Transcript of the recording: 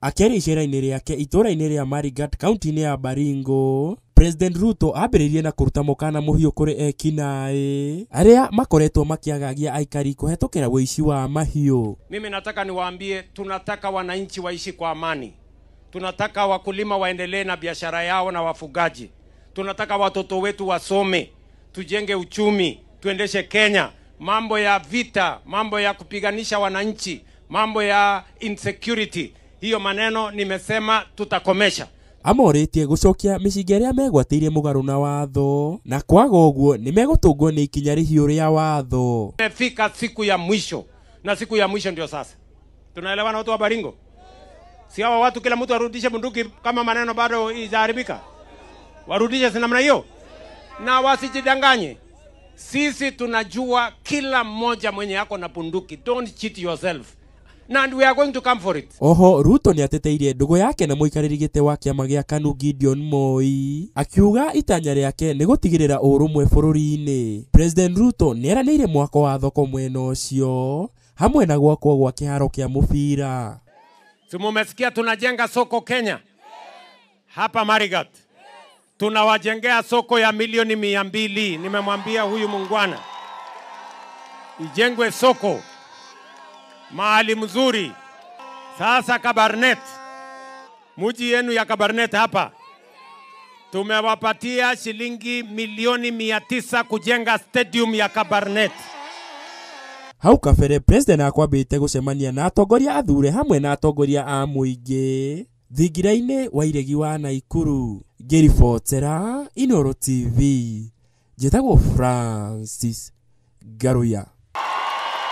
Akĩaria icera-inĩ rĩake itũũra-inĩ rĩa Marigat kaunti-inĩ ya Baringo, President Ruto ambĩrĩirie na kũruta mũkana mũhiũ kũrĩ ekinaĩ arĩa makoretwo makiagagia aikari kũhetũkĩra ũici wa mahiũ. Mimi nataka niwaambie, tunataka wananchi waishi kwa amani. Tunataka wakulima waendelee na biashara yao na wafugaji. Tunataka watoto wetu wasome, tujenge uchumi, tuendeshe Kenya. Mambo ya vita, mambo ya kupiganisha wananchi, mambo ya insecurity, hiyo maneno nimesema tutakomesha. Amorĩtie gũcokia mĩcinga ĩrĩa megwatĩire mũgarũ na watho, na kwaga ũguo nĩ megũtũngwo nĩ ikinya rĩhiũ rĩa watho. Imefika siku ya mwisho, na siku ya mwisho ndio sasa. Tunaelewana watu wa Baringo? Si hawa watu kila mtu arudishe bunduki kama maneno bado ijaharibika? Warudishe si namna hiyo? Na wasijidanganye. Sisi tunajua kila mmoja mwenye yako na bunduki. Don't cheat yourself. And we are going to come for it. Oho, Ruto nĩ ateteirie ndũgũ yake na mũikarĩri gĩtĩ wa kĩama gĩa KANU Gideon Moi, akiuga itanya rĩake nĩ gũtigĩrĩra ũrũmwe bũrũri-inĩ. President Ruto nĩ eranĩire mwako wa thoko mwena ũcio hamwe na gwakwo gwa kĩharo kĩa mũbira. Si mumesikia tunajenga soko Kenya? Hapa Marigat. Tunawajengea soko ya milioni 200. Nimemwambia huyu mungwana ijengwe soko mahali mzuri. Sasa Kabarnet, mji yenu ya Kabarnet hapa, tumewapatia shilingi milioni 900 kujenga stadium ya Kabarnet. Hau kabere president akwambĩte gũcemania na atongoria athure hamwe na atongoria a mũingĩ thingira-inĩ wa iregi wa Naikuru. Ngĩribotera Inooro TV, njĩtagwo Francis Garuya.